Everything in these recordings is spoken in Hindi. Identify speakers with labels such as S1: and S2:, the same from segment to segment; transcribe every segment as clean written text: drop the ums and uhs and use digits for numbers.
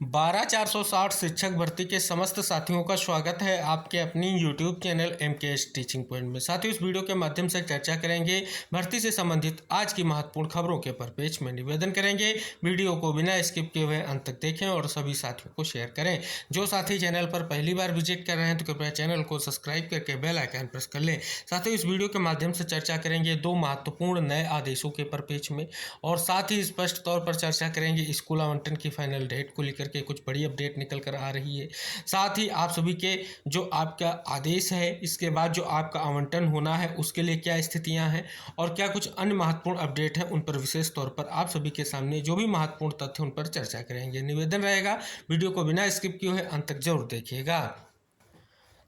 S1: 12460 शिक्षक भर्ती के समस्त साथियों का स्वागत है आपके अपनी YouTube channel MKS teaching point में। साथियों, इस वीडियो के माध्यम से चर्चा करेंगे भर्ती से संबंधित आज की महत्वपूर्ण खबरों के पेज में। निवेदन करेंगे वीडियो को बिना स्किप किए हुए अंत तक देखें और सभी साथियों को शेयर करें। जो साथी चैनल पर पहली बार विजिट कर रहे हैं तो कृपया चैनल को सब्सक्राइब करके बेल आइकन प्रेस कर लें। साथियों, इस वीडियो के माध्यम से चर्चा करेंगे दो महत्वपूर्ण नए आदेशों के पेज में और साथ ही स्पष्ट तौर पर चर्चा करेंगे स्कूल आवंटन की फाइनल डेट को लेकर के कुछ बड़ी अपडेट निकल कर आ रही है। साथ ही आप सभी के जो आपका आदेश है, इसके बाद जो आपका आवंटन होना है उसके लिए क्या स्थितियां हैं और क्या कुछ अन्य महत्वपूर्ण अपडेट है, उन पर विशेष तौर पर आप सभी के सामने जो भी महत्वपूर्ण तथ्य उन पर चर्चा करेंगे। निवेदन रहेगा वीडियो को बिना स्किप किए हुए अंत तक जरूर देखिएगा।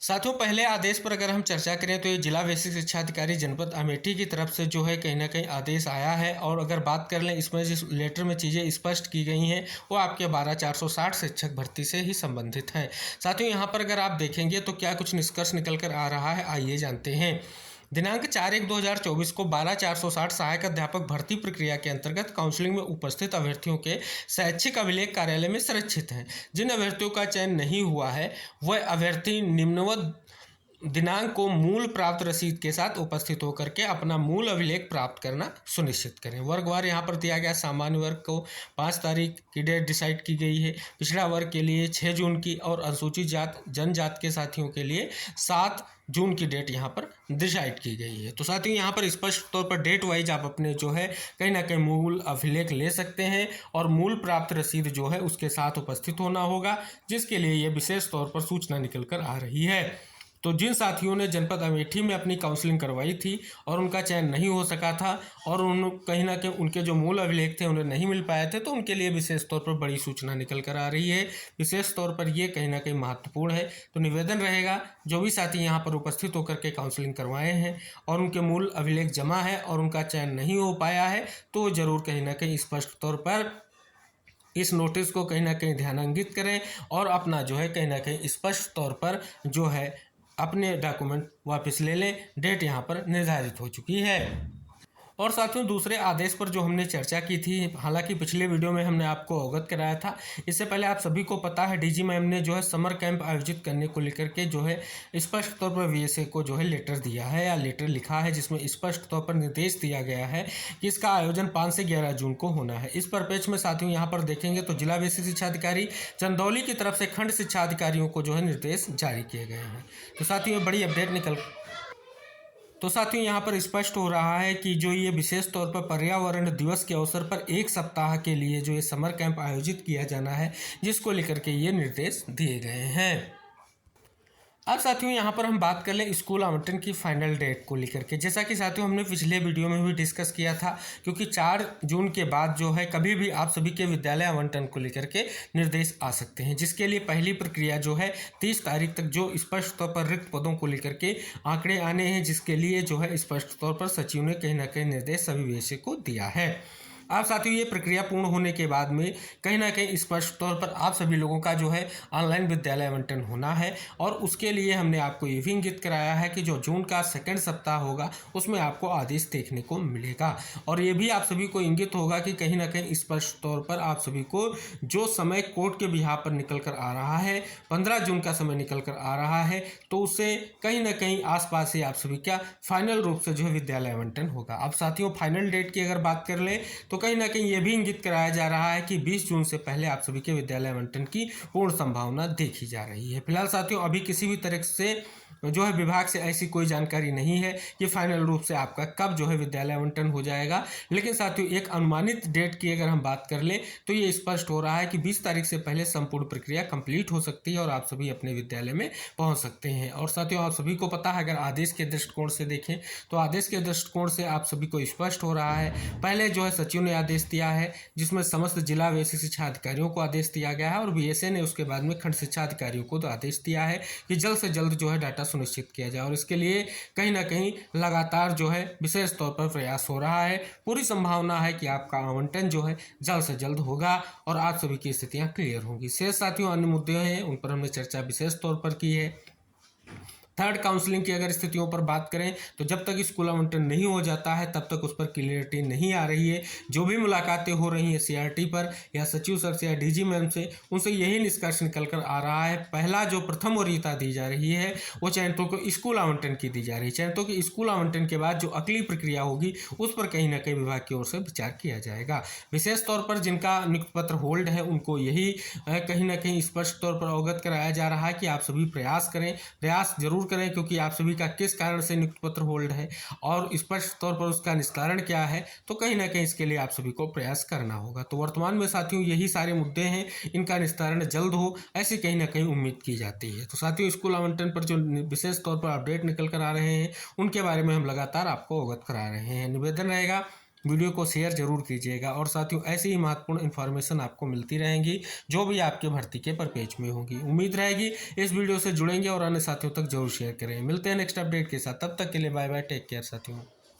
S1: साथियों, पहले आदेश पर अगर हम चर्चा करें तो ये जिला बेसिक शिक्षा अधिकारी जनपद अमेठी की तरफ से जो है कहीं ना कहीं आदेश आया है और अगर बात कर लें इसमें जिस लेटर में चीज़ें स्पष्ट की गई हैं वो आपके 12460 शिक्षक भर्ती से ही संबंधित है। साथियों, यहाँ पर अगर आप देखेंगे तो क्या कुछ निष्कर्ष निकल कर आ रहा है, आइए जानते हैं। दिनांक 4/1/2024 को 12460 सहायक अध्यापक भर्ती प्रक्रिया के अंतर्गत काउंसलिंग में उपस्थित अभ्यर्थियों के शैक्षिक अभिलेख कार्यालय में संरक्षित हैं। जिन अभ्यर्थियों का चयन नहीं हुआ है वह अभ्यर्थी निम्नवत दिनांक को मूल प्राप्त रसीद के साथ उपस्थित होकर के अपना मूल अभिलेख प्राप्त करना सुनिश्चित करें। वर्गवार यहाँ पर दिया गया। सामान्य वर्ग को 5 तारीख की डेट डिसाइड की गई है, पिछड़ा वर्ग के लिए 6 जून की और अनुसूचित जात जनजात के साथियों के लिए 7 जून की डेट यहाँ पर डिसाइड की गई है। तो साथियों, यहाँ पर स्पष्ट तौर पर डेट वाइज आप अपने जो है कहीं ना कहीं मूल अभिलेख ले सकते हैं और मूल प्राप्त रसीद जो है उसके साथ उपस्थित होना होगा, जिसके लिए ये विशेष तौर पर सूचना निकल कर आ रही है। तो जिन साथियों ने जनपद अमेठी में अपनी काउंसलिंग करवाई थी और उनका चयन नहीं हो सका था और कहीं ना कहीं उनके जो मूल अभिलेख थे उन्हें नहीं मिल पाए थे, तो उनके लिए विशेष तौर पर बड़ी सूचना निकल कर आ रही है। विशेष तौर पर ये कहीं ना कहीं महत्वपूर्ण है। तो निवेदन रहेगा जो भी साथी यहाँ पर उपस्थित होकर के काउंसलिंग करवाए हैं और उनके मूल अभिलेख जमा है और उनका चयन नहीं हो पाया है, तो जरूर कहीं ना कहीं स्पष्ट तौर पर इस नोटिस को कहीं ना कहीं ध्यानांकित करें और अपना जो है कहीं ना कहीं स्पष्ट तौर पर जो है अपने डॉक्यूमेंट वापस ले लें। डेट यहाँ पर निर्धारित हो चुकी है। और साथियों, दूसरे आदेश पर जो हमने चर्चा की थी, हालांकि पिछले वीडियो में हमने आपको अवगत कराया था। इससे पहले आप सभी को पता है डीजी मैम ने जो है समर कैंप आयोजित करने को लेकर के जो है स्पष्ट तौर पर VSA को जो है लेटर दिया है या लेटर लिखा है, जिसमें स्पष्ट तौर पर निर्देश दिया गया है कि इसका आयोजन 5 से 11 जून को होना है। इस पेज में साथियों यहाँ पर देखेंगे तो जिला बेसिक शिक्षा अधिकारी चंदौली की तरफ से खंड शिक्षा अधिकारियों को जो है निर्देश जारी किए गए हैं। तो साथियों, बड़ी अपडेट तो साथियों यहाँ पर स्पष्ट हो रहा है कि जो ये विशेष तौर पर पर्यावरण दिवस के अवसर पर 1 सप्ताह के लिए जो ये समर कैंप आयोजित किया जाना है, जिसको लेकर के ये निर्देश दिए गए हैं। अब साथियों यहाँ पर हम बात कर लें स्कूल आवंटन की फाइनल डेट को लेकर के। जैसा कि साथियों हमने पिछले वीडियो में भी डिस्कस किया था, क्योंकि 4 जून के बाद जो है कभी भी आप सभी के विद्यालय आवंटन को लेकर के निर्देश आ सकते हैं, जिसके लिए पहली प्रक्रिया जो है 30 तारीख तक जो स्पष्ट तौर पर रिक्त पदों को लेकर के आंकड़े आने हैं, जिसके लिए जो है स्पष्ट तौर पर सचिव ने कहीं ना कहीं निर्देश सभी VSA को दिया है। अब साथियों ये प्रक्रिया पूर्ण होने के बाद में कहीं ना कहीं स्पष्ट तौर पर आप सभी लोगों का जो है ऑनलाइन विद्यालय आवंटन होना है और उसके लिए हमने आपको ये भी इंगित कराया है कि जो जून का 2nd सप्ताह होगा उसमें आपको आदेश देखने को मिलेगा। और ये भी आप सभी को इंगित होगा कि कहीं ना कहीं स्पष्ट तौर पर आप सभी को जो समय कोर्ट के बिहार पर निकल कर आ रहा है, 15 जून का समय निकल कर आ रहा है, तो उससे कहीं ना कहीं आसपास से आप सभी का फाइनल रूप से जो है विद्यालय आवंटन होगा। अब साथियों फाइनल डेट की अगर बात कर लें तो कहीं ना कहीं ये भी इंगित कराया जा रहा है कि 20 जून से पहले आप सभी के विद्यालय आवंटन की पूर्ण संभावना देखी जा रही है। फिलहाल साथियों अभी किसी भी तरह से जो है विभाग से ऐसी कोई जानकारी नहीं है कि फाइनल रूप से आपका कब जो है विद्यालय आवंटन हो जाएगा। लेकिन साथियों एक अनुमानित डेट की अगर हम बात कर लें तो ये स्पष्ट हो रहा है कि 20 तारीख से पहले संपूर्ण प्रक्रिया कंप्लीट हो सकती है और आप सभी अपने विद्यालय में पहुंच सकते हैं। और साथियों आप सभी को पता है, अगर आदेश के दृष्टिकोण से देखें तो आदेश के दृष्टिकोण से आप सभी को स्पष्ट हो रहा है। पहले जो है सचिव ने आदेश दिया है जिसमें समस्त जिला बेसिक शिक्षा अधिकारियों को आदेश दिया गया है और VSA ने उसके बाद में खंड शिक्षा अधिकारियों को आदेश दिया है कि जल्द से जल्द जो है डाटा सुनिश्चित किया जाए और इसके लिए कहीं ना कहीं लगातार जो है विशेष तौर पर प्रयास हो रहा है। पूरी संभावना है कि आपका आवंटन जो है जल्द से जल्द होगा और आप सभी की स्थितियां क्लियर होंगी। शेष साथियों अन्य मुद्दे हैं उन पर हमने चर्चा विशेष तौर पर की है। थर्ड, काउंसलिंग की अगर स्थितियों पर बात करें तो जब तक स्कूल आवंटन नहीं हो जाता है तब तक उस पर क्लियरिटी नहीं आ रही है। जो भी मुलाकातें हो रही हैं सीआरटी पर या सचिव सर से या डीजी मैम से, उनसे यही निष्कर्ष निकल कर आ रहा है, पहला जो प्रथम वरीयता दी जा रही है वो चयनितों को स्कूल आवंटन की दी जा रही है। चयनितों की स्कूल आवंटन के बाद जो अगली प्रक्रिया होगी उस पर कहीं ना कहीं विभाग की ओर से विचार किया जाएगा। विशेष तौर पर जिनका नियुक्ति पत्र होल्ड है उनको यही कहीं ना कहीं स्पष्ट तौर पर अवगत कराया जा रहा है कि आप सभी प्रयास जरूर करें, क्योंकि आप सभी का किस कारण से नियुक्ति पत्र होल्ड है और स्पष्ट तौर पर उसका निस्तारण क्या है, तो कहीं ना कहीं इसके लिए आप सभी को प्रयास करना होगा। तो वर्तमान में साथियों यही सारे मुद्दे हैं, इनका निस्तारण जल्द हो ऐसी कहीं ना कहीं उम्मीद की जाती है। तो साथियों स्कूल आवंटन पर जो विशेष तौर पर अपडेट निकल कर आ रहे हैं उनके बारे में हम लगातार आपको अवगत करा रहे हैं। निवेदन रहेगा वीडियो को शेयर जरूर कीजिएगा और साथियों ऐसी ही महत्वपूर्ण इन्फॉर्मेशन आपको मिलती रहेंगी जो भी आपके भर्ती के पर पेज में होगी। उम्मीद रहेगी इस वीडियो से जुड़ेंगे और अन्य साथियों तक जरूर शेयर करें। मिलते हैं नेक्स्ट अपडेट के साथ, तब तक के लिए बाय बाय, टेक केयर साथियों।